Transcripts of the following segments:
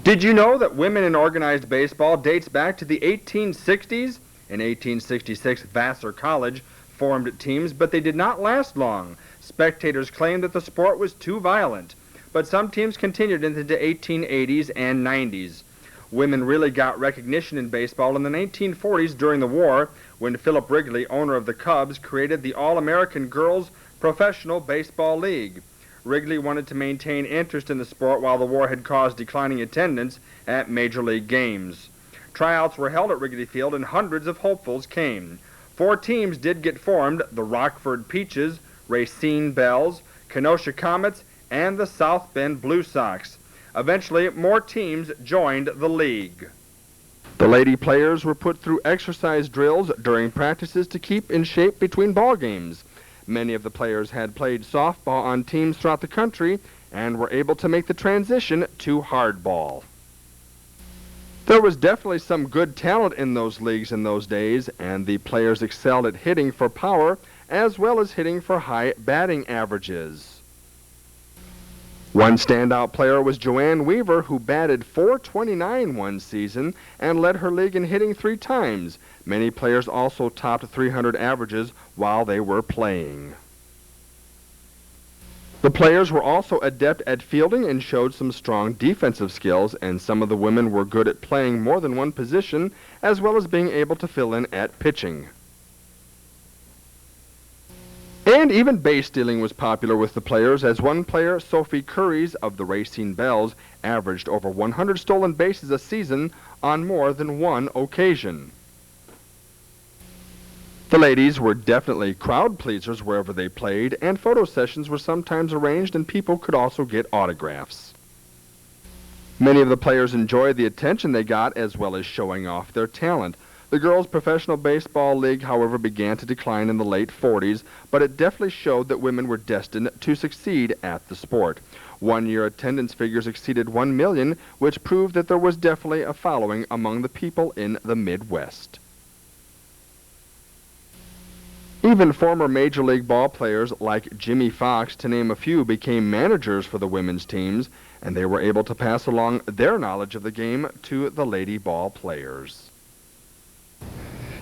Did you know that women in organized baseball dates back to the 1860s? In 1866, Vassar College formed teams, but they did not last long. Spectators claimed that the sport was too violent, but some teams continued into the 1880s and 90s. Women really got recognition in baseball in the 1940s during the war, when Philip Wrigley, owner of the Cubs, created the All-American Girls Professional Baseball League. Wrigley wanted to maintain interest in the sport while the war had caused declining attendance at major league games. Tryouts were held at Wrigley Field and hundreds of hopefuls came. 4 teams did get formed: the Rockford Peaches, Racine Bells, Kenosha Comets, and the South Bend Blue Sox. Eventually, more teams joined the league. The lady players were put through exercise drills during practices to keep in shape between ball games. Many of the players had played softball on teams throughout the country and were able to make the transition to hardball. There was definitely some good talent in those leagues in those days, and the players excelled at hitting for power as well as hitting for high batting averages. One standout player was Joanne Weaver, who batted .429 one season and led her league in hitting 3 times. Many players also topped 300 averages while they were playing. The players were also adept at fielding and showed some strong defensive skills, and some of the women were good at playing more than one position, as well as being able to fill in at pitching. And even base stealing was popular with the players, as one player, Sophie Curries of the Racine Bells, averaged over 100 stolen bases a season on more than one occasion. The ladies were definitely crowd pleasers wherever they played, and photo sessions were sometimes arranged and people could also get autographs. Many of the players enjoyed the attention they got as well as showing off their talent. The Girls Professional Baseball League, however, began to decline in the late 40s, but it definitely showed that women were destined to succeed at the sport. One-year attendance figures exceeded 1 million, which proved that there was definitely a following among the people in the Midwest. Even former Major League ball players like Jimmy Fox, to name a few, became managers for the women's teams, and they were able to pass along their knowledge of the game to the lady ball players.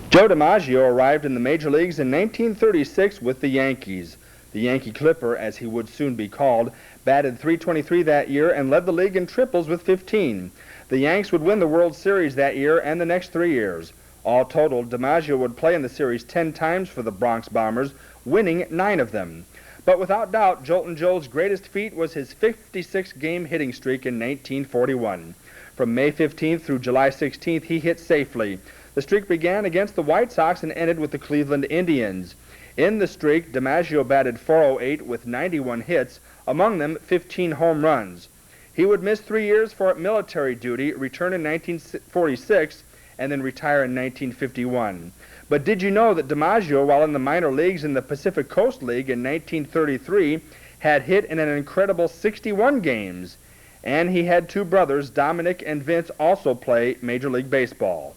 Joe DiMaggio arrived in the major leagues in 1936 with the Yankees. The Yankee Clipper, as he would soon be called, batted .323 that year and led the league in triples with 15. The Yanks would win the World Series that year and the next 3 years. All totaled, DiMaggio would play in the series 10 times for the Bronx Bombers, winning 9 of them. But without doubt, Joltin' Joe's greatest feat was his 56-game hitting streak in 1941. From May 15th through July 16th, he hit safely. The streak began against the White Sox and ended with the Cleveland Indians. In the streak, DiMaggio batted .408 with 91 hits, among them 15 home runs. He would miss 3 years for military duty, return in 1946, and then retire in 1951. But did you know that DiMaggio, while in the minor leagues in the Pacific Coast League in 1933, had hit in an incredible 61 games? And he had 2 brothers, Dominic and Vince, also play Major League Baseball.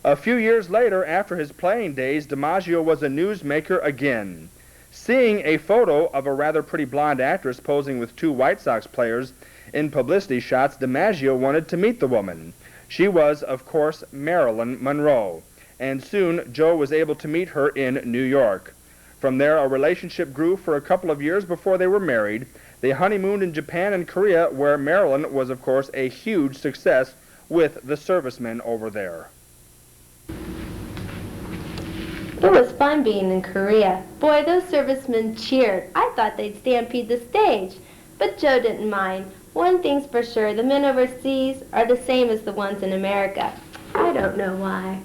A few years later, after his playing days, DiMaggio was a newsmaker again. Seeing a photo of a rather pretty blonde actress posing with 2 White Sox players in publicity shots, DiMaggio wanted to meet the woman. She was, of course, Marilyn Monroe, and soon Joe was able to meet her in New York. From there, a relationship grew for a couple of years before they were married. They honeymooned in Japan and Korea, where Marilyn was, of course, a huge success with the servicemen over there. It was fun being in Korea. Boy, those servicemen cheered. I thought they'd stampede the stage. But Joe didn't mind. One thing's for sure, the men overseas are the same as the ones in America. I don't know why.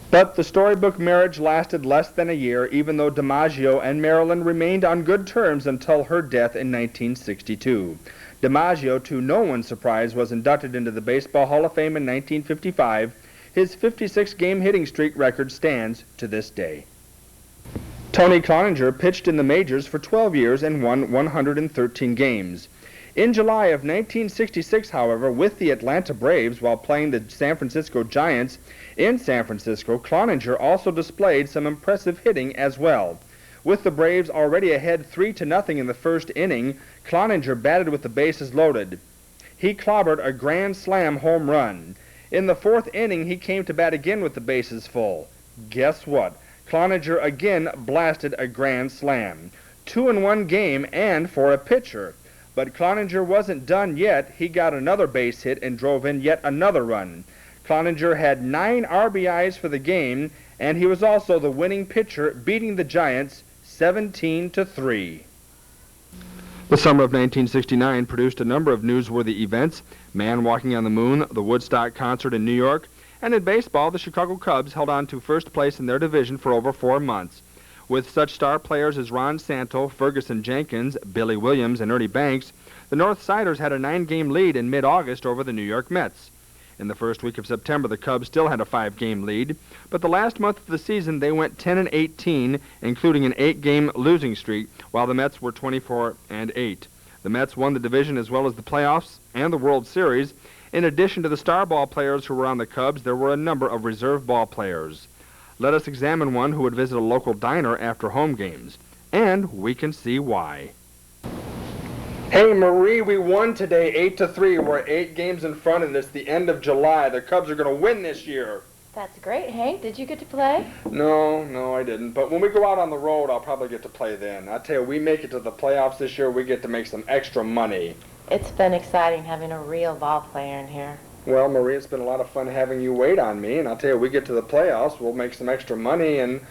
But the storybook marriage lasted less than a year, even though DiMaggio and Marilyn remained on good terms until her death in 1962. DiMaggio, to no one's surprise, was inducted into the Baseball Hall of Fame in 1955. His 56-game hitting streak record stands to this day. Tony Cloninger pitched in the majors for 12 years and won 113 games. In July of 1966, however, with the Atlanta Braves while playing the San Francisco Giants in San Francisco, Cloninger also displayed some impressive hitting as well. With the Braves already ahead 3-0 in the first inning, Cloninger batted with the bases loaded. he clobbered a grand slam home run. In the 4th inning, he came to bat again with the bases full. Guess what? Cloninger again blasted a grand slam. 2 in 1 game and for a pitcher. But Cloninger wasn't done yet. He got another base hit and drove in yet another run. Cloninger had 9 RBIs for the game, and he was also the winning pitcher, beating the Giants 17-3. The summer of 1969 produced a number of newsworthy events: Man Walking on the Moon, the Woodstock concert in New York, and in baseball, the Chicago Cubs held on to first place in their division for over 4 months. With such star players as Ron Santo, Ferguson Jenkins, Billy Williams, and Ernie Banks, the North Siders had a 9-game lead in mid-August over the New York Mets. In the first week of September, the Cubs still had a 5-game lead, but the last month of the season they went 10-18, including an 8-game losing streak, while the Mets were 24-8. The Mets won the division as well as the playoffs and the World Series. In addition to the star ball players who were on the Cubs, there were a number of reserve ball players. Let us examine one who would visit a local diner after home games, and we can see why. Hey, Marie, we won today 8-3. We're 8 games in front, and it's the end of July. The Cubs are going to win this year. That's great, Hank. Did you get to play? No, I didn't. But when we go out on the road, I'll probably get to play then. I tell you, we make it to the playoffs this year, we get to make some extra money. It's been exciting having a real ball player in here. Well, Marie, it's been a lot of fun having you wait on me, and I'll tell you, we get to the playoffs, we'll make some extra money, and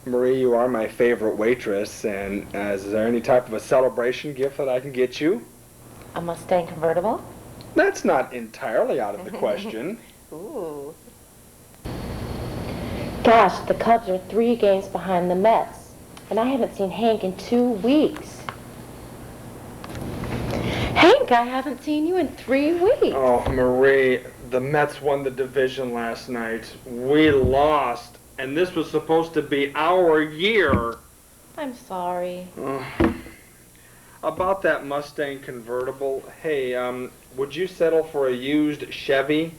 Marie, you are my favorite waitress, and is there any type of a celebration gift that I can get you? A Mustang convertible? That's not entirely out of the question. Ooh. Gosh, the Cubs are 3 games behind the Mets, and I haven't seen Hank in 2 weeks. Hank, I haven't seen you in 3 weeks. Oh, Marie, the Mets won the division last night. We lost, and this was supposed to be our year. I'm sorry. About that Mustang convertible, hey, would you settle for a used Chevy?